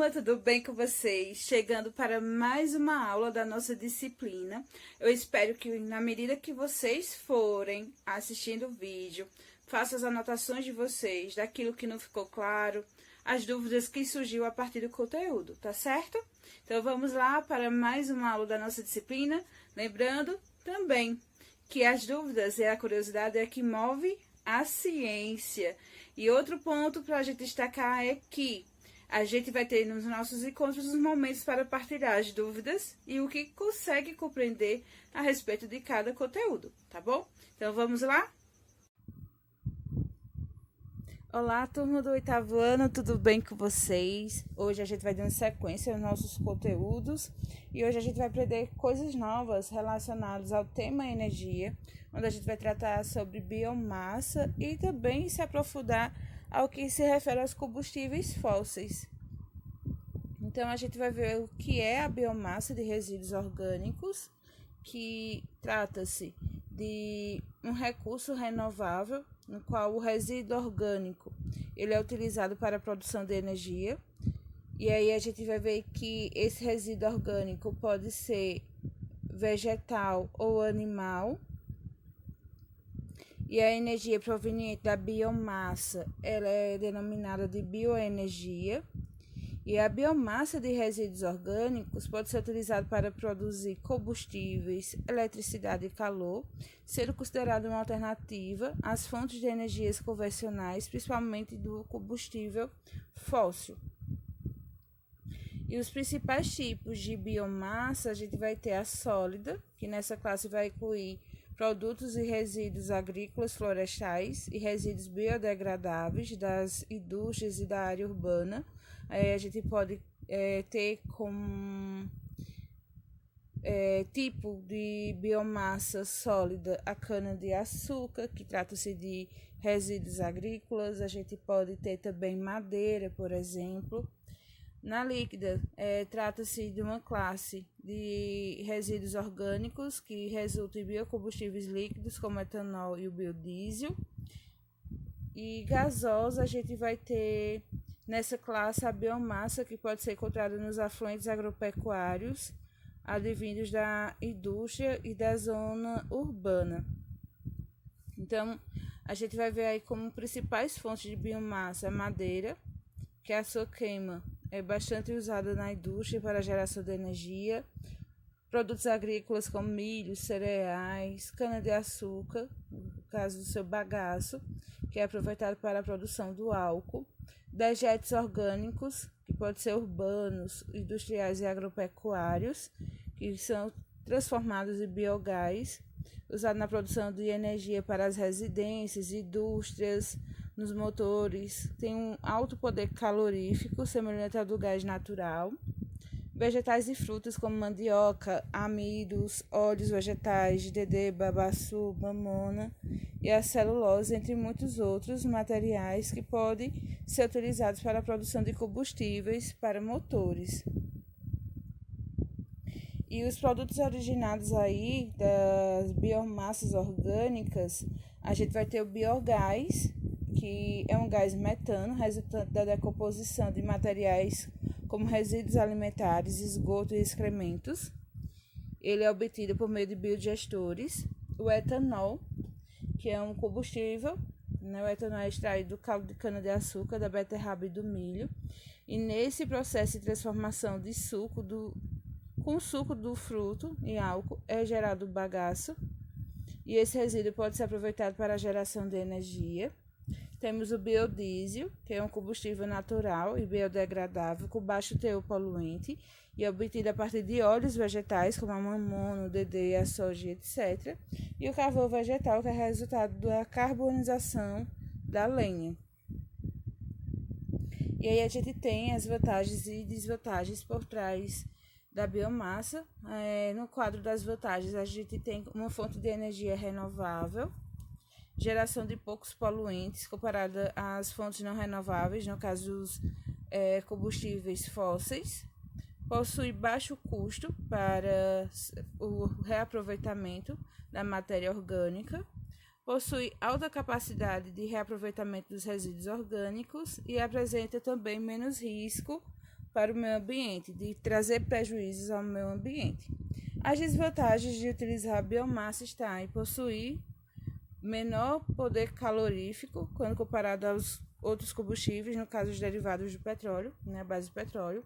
turma, tudo bem com vocês? Chegando para mais uma aula da nossa disciplina. Eu espero que, na medida que vocês forem assistindo o vídeo, façam as anotações de vocês, daquilo que não ficou claro, as dúvidas que surgiu a partir do conteúdo, tá certo? Então, vamos lá para mais uma aula da nossa disciplina. Lembrando também que as dúvidas e a curiosidade é que move a ciência. E outro ponto para a gente destacar é que a gente vai ter nos nossos encontros os momentos para partilhar as dúvidas e o que consegue compreender a respeito de cada conteúdo, tá bom? Então, vamos lá? Olá, turma do 8º ano, tudo bem com vocês? Hoje a gente vai dando sequência aos nossos conteúdos e hoje a gente vai aprender coisas novas relacionadas ao tema energia, onde a gente vai tratar sobre biomassa e também se aprofundar ao que se refere aos combustíveis fósseis. Então, a gente vai ver o que é a biomassa de resíduos orgânicos, que trata-se de um recurso renovável, no qual o resíduo orgânico ele é utilizado para a produção de energia. E aí a gente vai ver que esse resíduo orgânico pode ser vegetal ou animal. E a energia proveniente da biomassa, ela é denominada de bioenergia. E a biomassa de resíduos orgânicos pode ser utilizada para produzir combustíveis, eletricidade e calor, sendo considerada uma alternativa às fontes de energias convencionais, principalmente do combustível fóssil. E os principais tipos de biomassa, a gente vai ter a sólida, que nessa classe vai incluir produtos e resíduos agrícolas, florestais e resíduos biodegradáveis das indústrias e da área urbana. A gente pode ter como tipo de biomassa sólida a cana-de-açúcar, que trata-se de resíduos agrícolas. A gente pode ter também madeira, por exemplo. Na líquida, trata-se de uma classe de resíduos orgânicos que resultam em biocombustíveis líquidos, como etanol e o biodiesel. E gasosa, a gente vai ter nessa classe a biomassa que pode ser encontrada nos afluentes agropecuários, advindos da indústria e da zona urbana. Então, a gente vai ver aí como principais fontes de biomassa a madeira, que a sua queima é bastante usada na indústria para a geração de energia, produtos agrícolas como milho, cereais, cana-de-açúcar, no caso do seu bagaço, que é aproveitado para a produção do álcool, dejetos orgânicos, que podem ser urbanos, industriais e agropecuários, que são transformados em biogás, usado na produção de energia para as residências, indústrias, nos motores, tem um alto poder calorífico, semelhante ao do gás natural. Vegetais e frutas como mandioca, amidos, óleos vegetais, dedê, babaçu, mamona e a celulose, entre muitos outros materiais que podem ser utilizados para a produção de combustíveis para motores. E os produtos originados aí das biomassas orgânicas, a gente vai ter o biogás, que é um gás metano, resultante da decomposição de materiais como resíduos alimentares, esgoto e excrementos. Ele é obtido por meio de biodigestores. O etanol, que é um combustível, né? O etanol é extraído do caldo de cana-de-açúcar, da beterraba e do milho. E nesse processo de transformação de suco com o suco do fruto em álcool é gerado o bagaço. E esse resíduo pode ser aproveitado para a geração de energia. Temos o biodiesel, que é um combustível natural e biodegradável com baixo teor poluente e é obtido a partir de óleos vegetais, como a mamona, o dedê, a soja, etc. E o carvão vegetal, que é resultado da carbonização da lenha. E aí a gente tem as vantagens e desvantagens por trás da biomassa. No quadro das vantagens, a gente tem uma fonte de energia renovável, geração de poucos poluentes comparada às fontes não renováveis, no caso dos combustíveis fósseis, possui baixo custo para o reaproveitamento da matéria orgânica, possui alta capacidade de reaproveitamento dos resíduos orgânicos e apresenta também menos risco para o meio ambiente, de trazer prejuízos ao meio ambiente. As desvantagens de utilizar a biomassa estão em possuir menor poder calorífico quando comparado aos outros combustíveis, no caso os derivados do petróleo, a base do petróleo,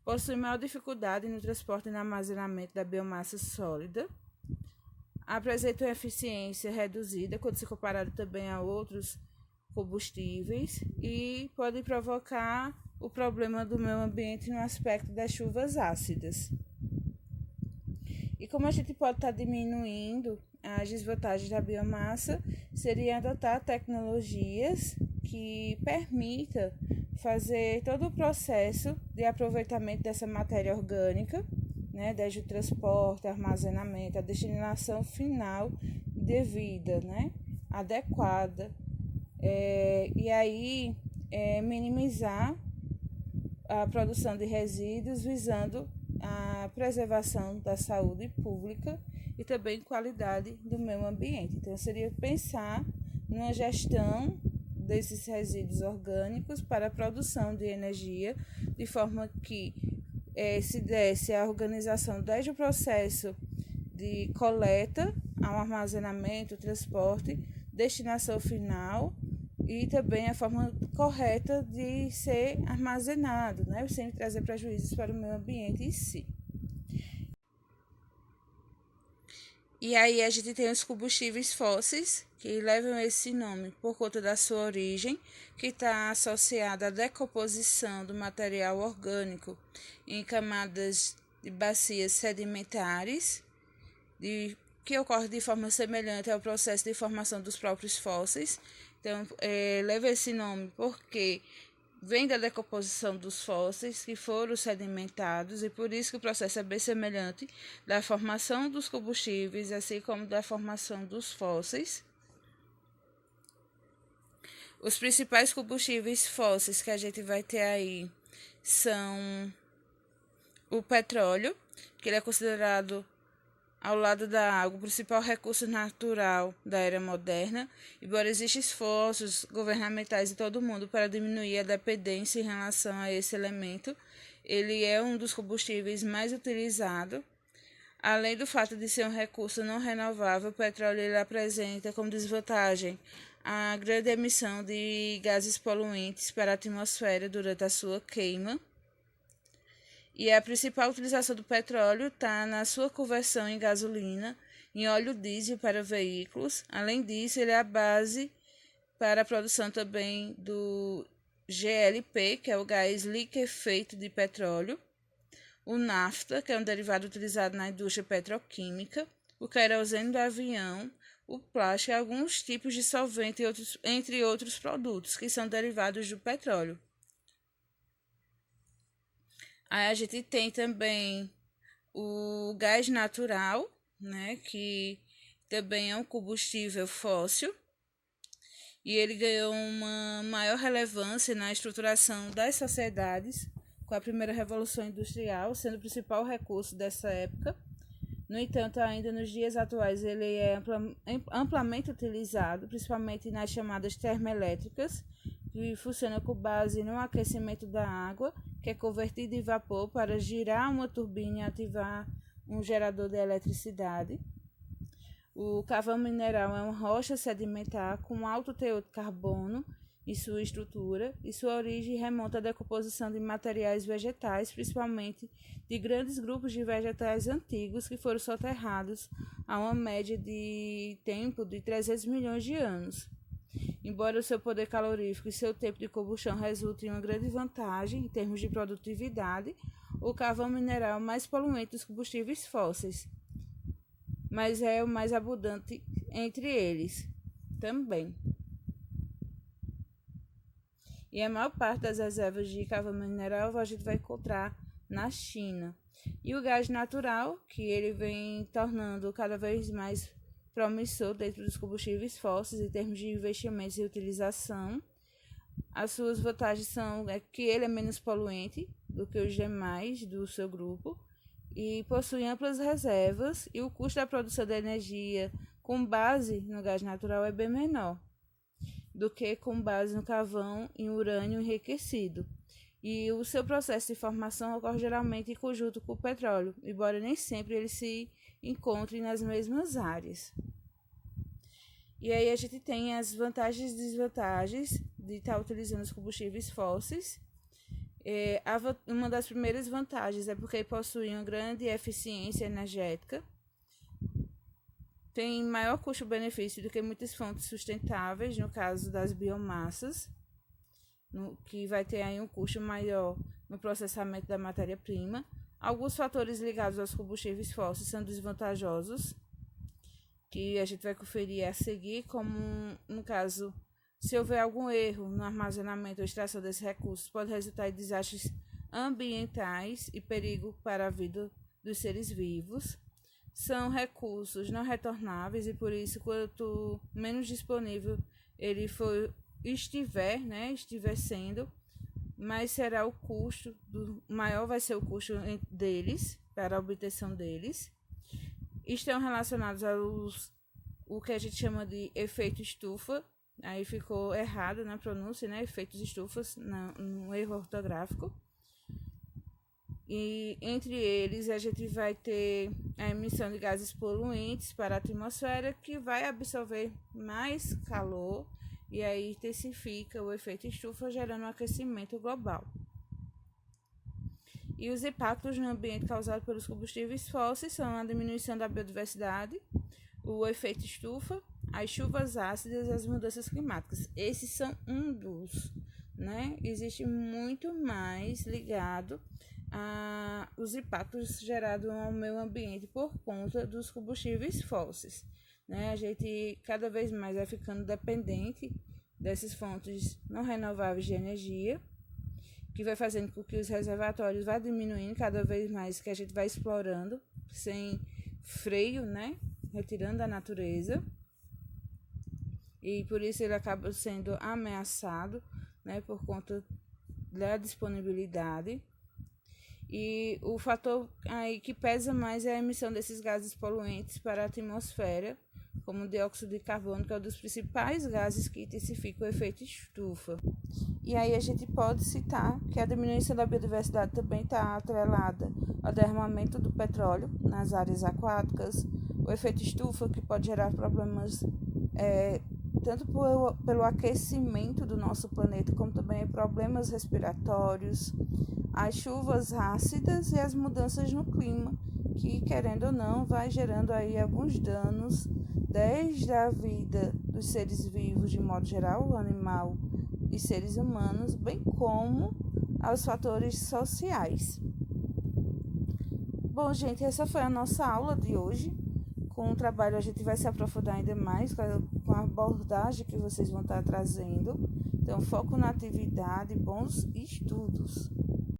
possui maior dificuldade no transporte e no armazenamento da biomassa sólida, apresenta uma eficiência reduzida quando se comparado também a outros combustíveis e pode provocar o problema do meio ambiente no aspecto das chuvas ácidas. E como a gente pode estar diminuindo as desvantagens da biomassa, seria adotar tecnologias que permitam fazer todo o processo de aproveitamento dessa matéria orgânica, desde o transporte, armazenamento, a destinação final devida, adequada, e aí minimizar a produção de resíduos visando a preservação da saúde pública e também qualidade do meio ambiente. Então, seria pensar numa gestão desses resíduos orgânicos para a produção de energia, de forma que se desse a organização desde o processo de coleta ao armazenamento, transporte, destinação final e também a forma correta de ser armazenado, sem trazer prejuízos para o meio ambiente em si. E aí a gente tem os combustíveis fósseis, que levam esse nome por conta da sua origem, que está associada à decomposição do material orgânico em camadas de bacias sedimentares, que ocorre de forma semelhante ao processo de formação dos próprios fósseis. Então, leva esse nome porque vem da decomposição dos fósseis que foram sedimentados e por isso que o processo é bem semelhante da formação dos combustíveis, assim como da formação dos fósseis. Os principais combustíveis fósseis que a gente vai ter aí são o petróleo, que ele é considerado ao lado da água, o principal recurso natural da era moderna, embora existam esforços governamentais em todo o mundo para diminuir a dependência em relação a esse elemento, ele é um dos combustíveis mais utilizados. Além do fato de ser um recurso não renovável, o petróleo ele apresenta como desvantagem a grande emissão de gases poluentes para a atmosfera durante a sua queima. E a principal utilização do petróleo está na sua conversão em gasolina, em óleo diesel para veículos. Além disso, ele é a base para a produção também do GLP, que é o gás liquefeito de petróleo, o nafta, que é um derivado utilizado na indústria petroquímica, o querosene do avião, o plástico e alguns tipos de solvente, entre outros produtos, que são derivados do petróleo. Aí a gente tem também o gás natural, que também é um combustível fóssil, e ele ganhou uma maior relevância na estruturação das sociedades com a primeira revolução industrial, sendo o principal recurso dessa época. No entanto, ainda nos dias atuais, ele é amplamente utilizado, principalmente nas chamadas termoelétricas, que funciona com base no aquecimento da água, que é convertida em vapor para girar uma turbina e ativar um gerador de eletricidade. O carvão mineral é uma rocha sedimentar com alto teor de carbono em sua estrutura, e sua origem remonta à decomposição de materiais vegetais, principalmente de grandes grupos de vegetais antigos que foram soterrados a uma média de tempo de 300 milhões de anos. Embora o seu poder calorífico e seu tempo de combustão resultem em uma grande vantagem em termos de produtividade, o carvão mineral é o mais poluente dos combustíveis fósseis, mas é o mais abundante entre eles também. E a maior parte das reservas de carvão mineral a gente vai encontrar na China. E o gás natural, que ele vem tornando cada vez mais promissor dentro dos combustíveis fósseis em termos de investimentos e utilização. As suas vantagens são que ele é menos poluente do que os demais do seu grupo e possui amplas reservas, e o custo da produção da energia com base no gás natural é bem menor do que com base no carvão e urânio enriquecido. E o seu processo de formação ocorre geralmente em conjunto com o petróleo, embora nem sempre ele se encontre nas mesmas áreas. E aí a gente tem as vantagens e desvantagens de estar utilizando os combustíveis fósseis. Uma das primeiras vantagens é porque possuem uma grande eficiência energética, tem maior custo-benefício do que muitas fontes sustentáveis, no caso das biomassas, que vai ter aí um custo maior no processamento da matéria-prima. Alguns fatores ligados aos combustíveis fósseis são desvantajosos, que a gente vai conferir a seguir, como no caso, se houver algum erro no armazenamento ou extração desses recursos, pode resultar em desastres ambientais e perigo para a vida dos seres vivos. São recursos não retornáveis e por isso, quanto menos disponível ele estiver sendo, mais será o custo, maior vai ser o custo deles, para a obtenção deles. Estão relacionados o que a gente chama de efeito estufa, aí ficou errado na pronúncia, né? Efeitos estufas, no erro ortográfico. E entre eles a gente vai ter a emissão de gases poluentes para a atmosfera, que vai absorver mais calor e aí intensifica o efeito estufa, gerando um aquecimento global. E os impactos no ambiente causados pelos combustíveis fósseis são a diminuição da biodiversidade, o efeito estufa, as chuvas ácidas e as mudanças climáticas. Esses são um dos, né? Existe muito mais ligado os impactos gerados ao meio ambiente por conta dos combustíveis fósseis, né? A gente cada vez mais vai ficando dependente dessas fontes não renováveis de energia, que vai fazendo com que os reservatórios vá diminuindo cada vez mais, que a gente vai explorando sem freio, né? Retirando da natureza, e por isso ele acaba sendo ameaçado, né? Por conta da disponibilidade. E o fator aí que pesa mais é a emissão desses gases poluentes para a atmosfera, como o dióxido de carbono, que é um dos principais gases que intensifica o efeito estufa. E aí a gente pode citar que a diminuição da biodiversidade também está atrelada ao derramamento do petróleo nas áreas aquáticas, o efeito estufa, que pode gerar problemas tanto pelo aquecimento do nosso planeta, como também problemas respiratórios, as chuvas ácidas e as mudanças no clima, que, querendo ou não, vai gerando aí alguns danos, desde a vida dos seres vivos de modo geral, o animal e seres humanos, bem como aos fatores sociais. Bom, gente, essa foi a nossa aula de hoje. Com o trabalho a gente vai se aprofundar ainda mais com a abordagem que vocês vão estar trazendo. Então, foco na atividade e bons estudos.